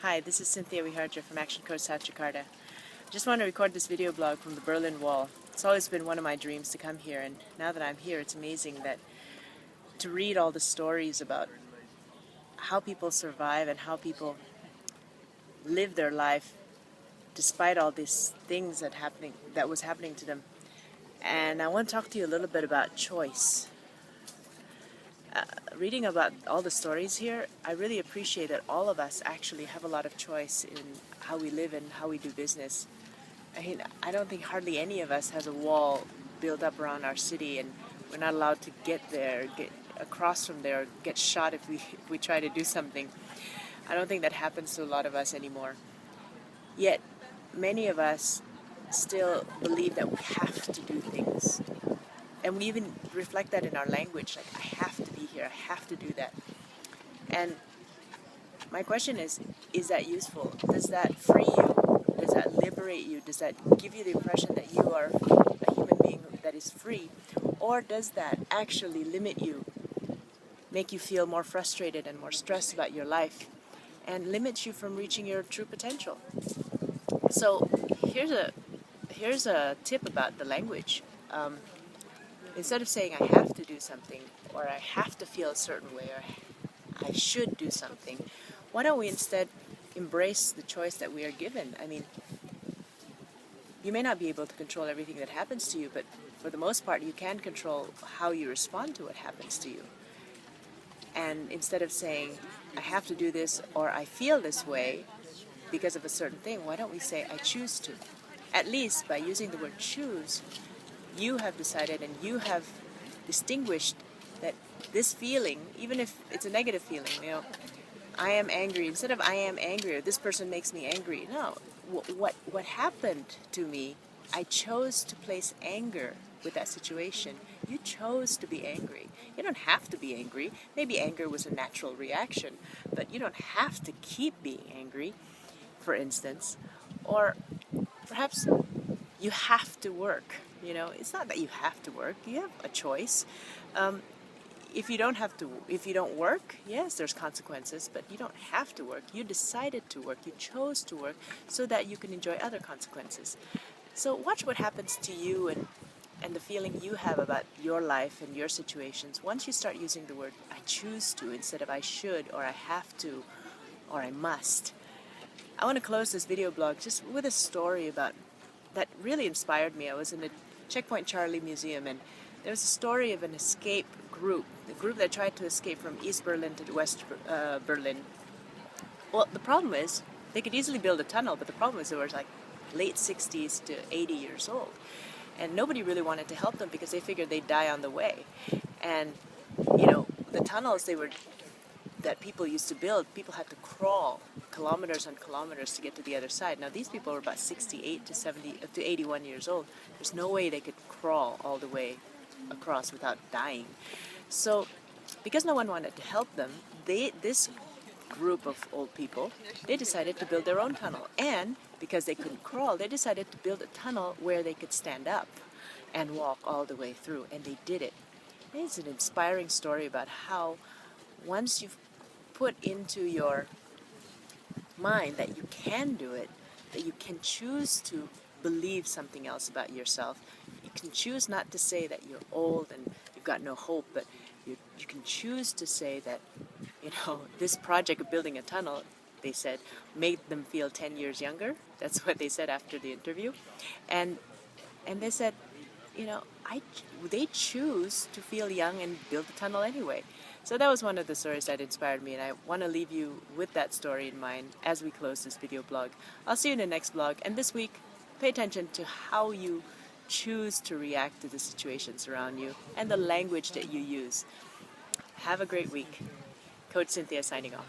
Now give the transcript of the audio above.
Hi, this is Cynthia Wiharja from Action Coast, South Jakarta. I just want to record this video blog from the Berlin Wall. It's always been one of my dreams to come here, and now that I'm here, it's amazing that to read all the stories about how people survive and how people live their life despite all these things that was happening to them. And I want to talk to you a little bit about choice. Reading about all the stories here, I really appreciate that all of us actually have a lot of choice in how we live and how we do business. I don't think hardly any of us has a wall built up around our city and we're not allowed to get across from there, get shot if we try to do something. I don't think that happens to a lot of us anymore. Yet, many of us still believe that we have to do things. And we even reflect that in our language, like, I have to be here, I have to do that. And my question is that useful? Does that free you? Does that liberate you? Does that give you the impression that you are a human being that is free? Or does that actually limit you, make you feel more frustrated and more stressed about your life, and limits you from reaching your true potential? So here's a tip about the language. Instead of saying I have to do something, or I have to feel a certain way, or I should do something, why don't we instead embrace the choice that we are given? I mean, you may not be able to control everything that happens to you, but for the most part you can control how you respond to what happens to you. And instead of saying I have to do this, or I feel this way because of a certain thing, why don't we say I choose to? At least by using the word choose, you have decided and you have distinguished that this feeling, even if it's a negative feeling, I am angry, instead of I am angry or this person makes me angry, no, what happened to me, I chose to place anger with that situation. You chose to be angry. You don't have to be angry. Maybe anger was a natural reaction, but you don't have to keep being angry, for instance. Or perhaps you have to work. It's not that you have to work. You have a choice. If you don't work, yes, there's consequences, but you don't have to work. You decided to work. You chose to work so that you can enjoy other consequences. So watch what happens to you and the feeling you have about your life and your situations once you start using the word I choose to instead of I should, or I have to, or I must. I want to close this video blog just with a story that really inspired me. I was in a Checkpoint Charlie Museum, and there was a story of an escape group, the group that tried to escape from East Berlin to West Berlin. Well, the problem is, they could easily build a tunnel, but the problem is they were like late 60s to 80 years old. And nobody really wanted to help them because they figured they'd die on the way. And, the tunnels that people used to build, people had to crawl kilometers and kilometers to get to the other side. Now these people were about 68 to 81 years old. There's no way they could crawl all the way across without dying. So because no one wanted to help them, this group of old people, they decided to build their own tunnel. And because they couldn't crawl, they decided to build a tunnel where they could stand up and walk all the way through. And they did it. It's an inspiring story about how once you've put into your mind that you can do it, that you can choose to believe something else about yourself. You can choose not to say that you're old and you've got no hope, but you can choose to say that, this project of building a tunnel, they said, made them feel 10 years younger. That's what they said after the interview. And they said, they choose to feel young and build the tunnel anyway. So that was one of the stories that inspired me, and I want to leave you with that story in mind as we close this video blog. I'll see you in the next blog, and this week, pay attention to how you choose to react to the situations around you and the language that you use. Have a great week. Coach Cynthia signing off.